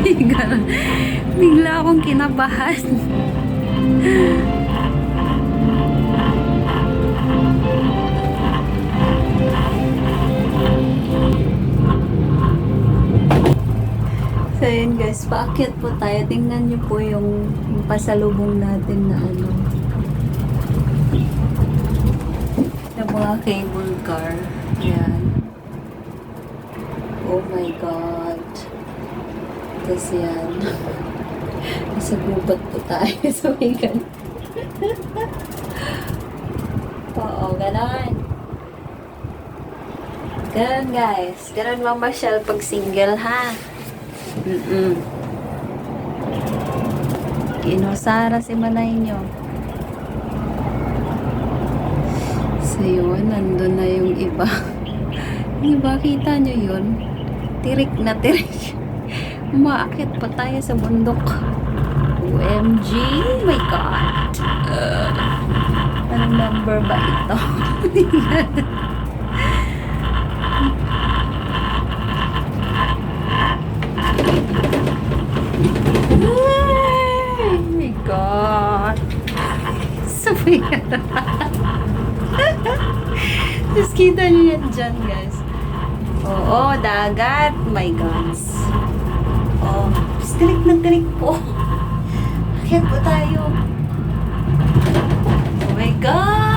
Bigla akong kinabahan. So yun guys, paakyat po tayo. Tingnan niyo po yung pasalubong natin na ano. Na mga cable car. Yan. Oh my God. Tapos yan. Nasa gubat po tayo sa vegan. Oo, ganon. Ganon guys. Ganon mamasyal pag single ha. Inusara si Manay nyo. So yun, nandun na yung iba. Yung iba, kita nyo yun? Tirik na tirik. Umaakit pa tayo sa bundok. OMG, my God. Anong number ba ito? Oh my God. Sabi ka. Tapos kita niyo yan dyan, guys. Oo, dagat. My gosh. Oh, tirik na tirik po. Akyat po tayo. Oh my God.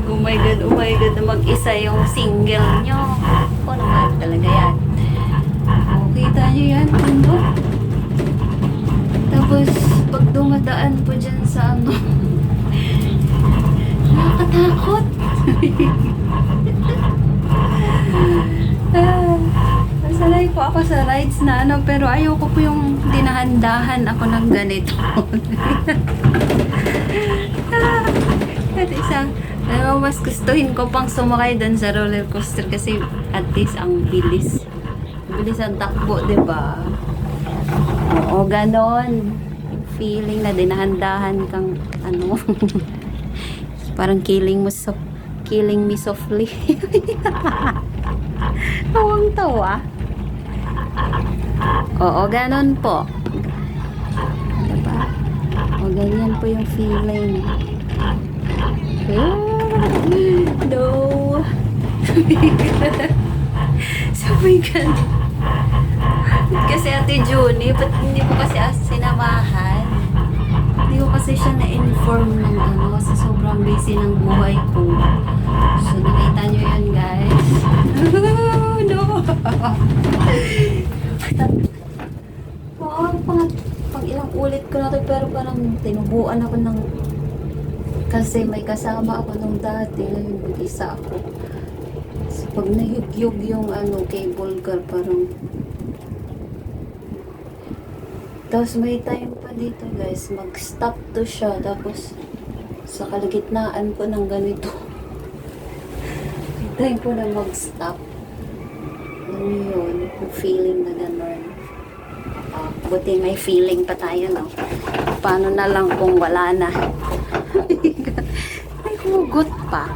Oh my God, na mag-isa yung single nyo. O naman talaga yan. O, kita nyo yan, ano? Tapos, pag dumadaan po dyan sa ano, nakakatakot. Sanay po ako sa rides na ano, pero ayoko po yung dinahandahan ako ng ganito. At isa, pero mas gustuhin ko pang sumakay doon sa roller coaster kasi at least ang bilis. Bilis ang takbo, diba? Oo, ganon. Feeling na dinahandahan kang ano. Parang killing me softly. Tawang tawa. Oo, ganon po. Diba? O, ganyan po yung feeling. No. Sabay ka. Kasi Ate Junie, ba't hindi ko kasi sinamahan? Hindi ko kasi siya na-inform ng ano, sa sobrang busy ng buhay ko. So, nakita nyo yan, guys. No. Oo, pang ilang ulit ko na to, pero parang tinubuan ako ng kasi may kasama ako nung dati, ngayon mag-isa ako. So, pag nahyugyug yung ano, cable car, parang tapos may time pa dito guys, mag-stop to siya, tapos sa kalagitnaan ko ng ganito may time po na mag-stop. Ano yun, yung feeling na gano'n. Buti may feeling pa tayo, no? Paano na lang kung wala na? Ay, humugot pa.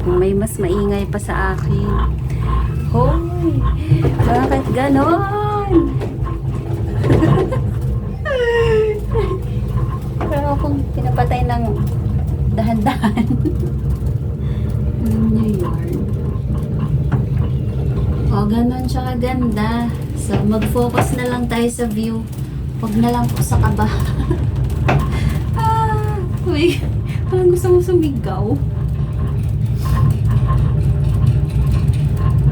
May mas maingay pa sa akin. Hoy! Bakit ganon? Pero akong pinapatay ng dahan-dahan. Ano nyo yun? O, ganon siya kaganda. So, mag-focus na lang tayo sa view. Huwag na lang po sa kaba. Uy, parang gusto mo sumigaw.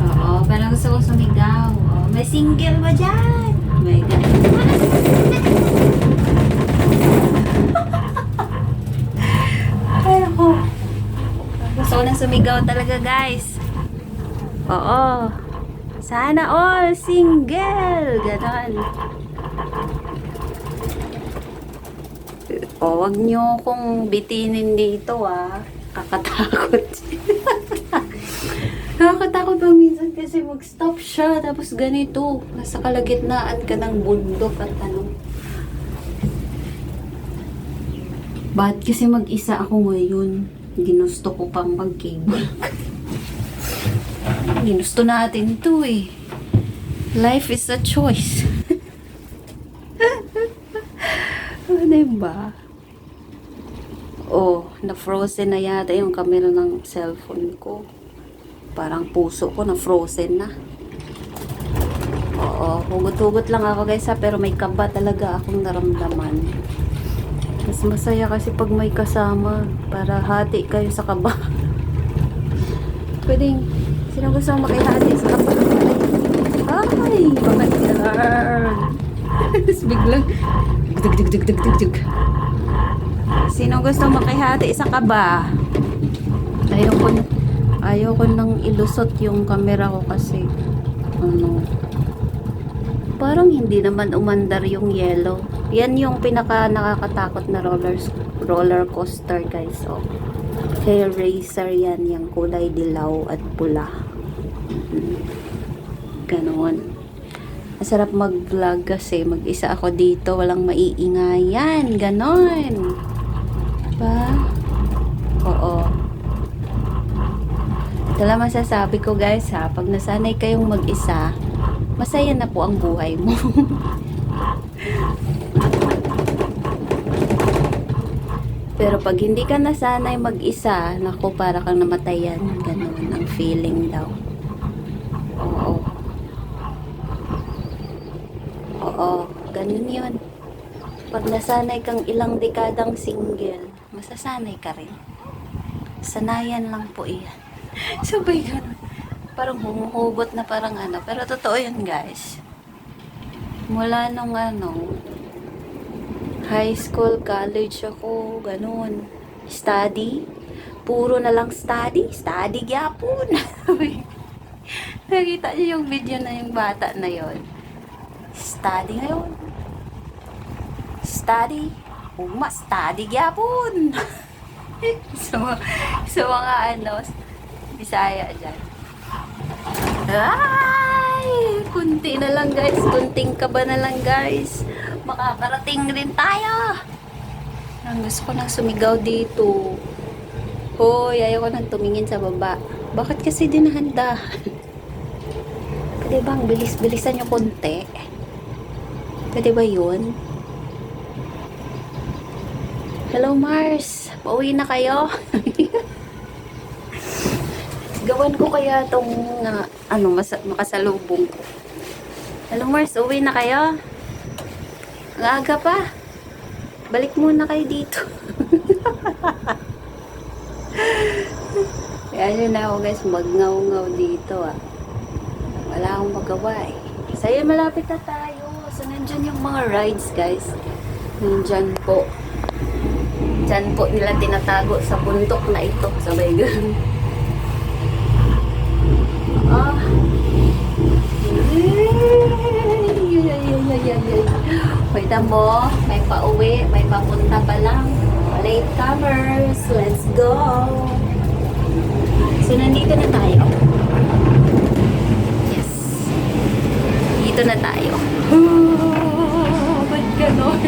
Oo, parang gusto ko sumigaw. Oh, may single ba dyan? May ganun. Ay, ako. Gusto ko nang sumigaw talaga, guys. Oo. Sana all single. Ganon. O, wag nyo kong bitinin dito, ah. Kakatakot. Nakakatakot pa minsan kasi mag-stop siya, tapos ganito. Nasa kalagitnaan ka ng bundok at ano. Bakit kasi mag-isa ako ngayon? Ginusto ko pang mag-cable. Ginusto natin to eh. Life is a choice. Diba? Oh, na-frozen na yata yung camera ng cellphone ko. Parang puso ko na-frozen na. Oo, hugot-hugot lang ako guys ha, pero may kaba talaga akong naramdaman. Mas masaya kasi pag may kasama, para hati kayo sa kaba. Pwedeng, sino gusto makihati sa kaba? Ay, bakit galar? Tapos biglang, dug. Sino gusto makihati sa kaba? Ayoko nang ilusot yung camera ko kasi, parang hindi naman umandar yung yellow. Yan yung pinaka nakakatakot na roller coaster guys. So, hair racer yan, yung kulay dilaw at pula. Ganon. Masarap mag-vlog kasi mag-isa ako dito, walang maiingayan. Ganon. Diba? Oo. Ito lang masasabi ko guys ha, pag nasanay kayong mag-isa, masaya na po ang buhay mo. Pero pag hindi ka nasanay mag-isa, naku, para kang namatayan. Ganun ang feeling daw. Oo. Oo, ganun yun. Pag nasanay kang ilang dekadang single, masasanay ka rin. Sanayan lang po iyan. Sabay ganun. Parang humuhugot na parang ano. Pero totoo yun guys. Mula nung high school, college ako, ganun. Study. Puro na lang study. Study gyapon. Nakita niyo yung video na yung bata na yon. Study ngayon. Study. Study gyapon. So mga Bisaya dyan. Ay! Kunti na lang guys. Kunting kaba na lang guys. Makakarating rin tayo. Ang gusto ko nang sumigaw dito. Hoy, ayaw ko nang tumingin sa baba. Bakit kasi dinahanda? Pwede bang bilis-bilisan nyo konti? Pwede ba yun? Hello Mars. Pauwi na kayo? Gawan ko kaya itong makasalubong ko. Hello Mars, uwi na kayo? Ang aga pa. Balik muna kayo dito. Kaya nyo na ako guys, magngaw-ngaw dito Wala akong magawa Saya malapit na tayo. So nandyan yung mga rides guys. Nandyan po. Dyan po nila tinatago sa bundok na ito. Sabay ganun. Wait mo, may pauwi, may papunta pa lang. Late comers, let's go! So, nandito na tayo. Yes. Dito na tayo. Ba't ganon?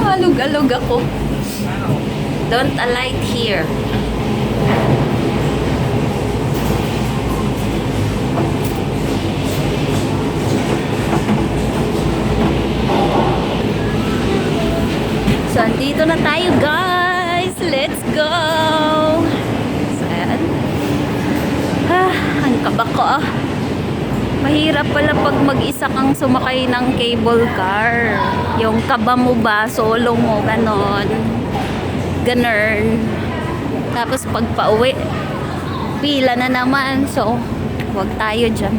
Alog-alog ako. Don't alight here. So, andito na tayo guys. Let's go! So, ayan. Ang kaba ko Mahirap pala pag mag-isa kang sumakay ng cable car. Yung kaba mo ba, solo mo, ganon. Ganun. Tapos pag pauwi, pila na naman. So, wag tayo dyan.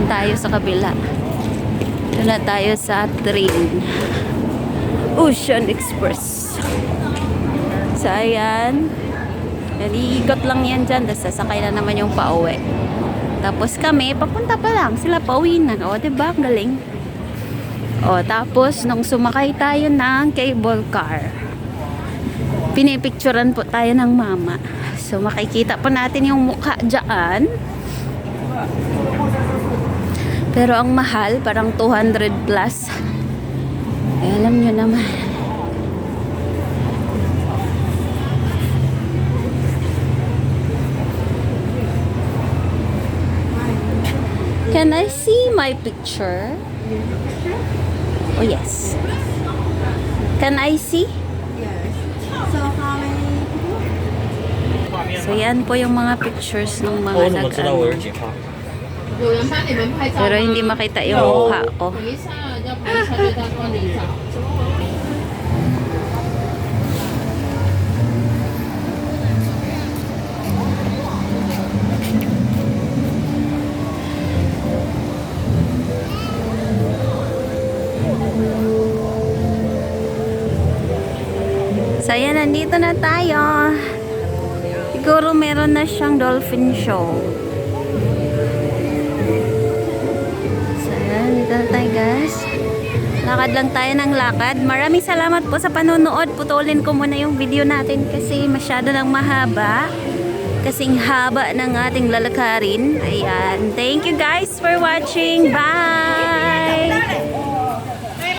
Tayo sa kabila. Doon na tayo sa train. Ocean Express. So, ayan. Naliikot lang yan dyan. Tapos sasakay na naman yung pauwi. Tapos kami, papunta pa lang. Sila pauwi na. O, diba? Ang galing. O, tapos, nung sumakay tayo ng cable car, pinipicturan po tayo ng mama. So, makikita po natin yung mukha dyan. Pero ang mahal, parang 200 plus. Eh, alam nyo naman, my picture? Oh, yes. Can I see? Yes. So how many people? So, yan po yung mga pictures ng 我 mga 怎么知道我有 nag-ano. 几号？有人帮你们拍照吗？ Pero hindi makita yung mukha ko. 等一下要拍一下就在帮你找。 So, ayan, nandito na tayo. Siguro meron na siyang dolphin show. So, ayan, dito na tayo, guys. Lakad lang tayo ng lakad. Maraming salamat po sa panonood. Putulin ko muna yung video natin kasi masyado nang mahaba. Kasing haba ng ating lalakarin. Ayan. Thank you guys for watching. Bye!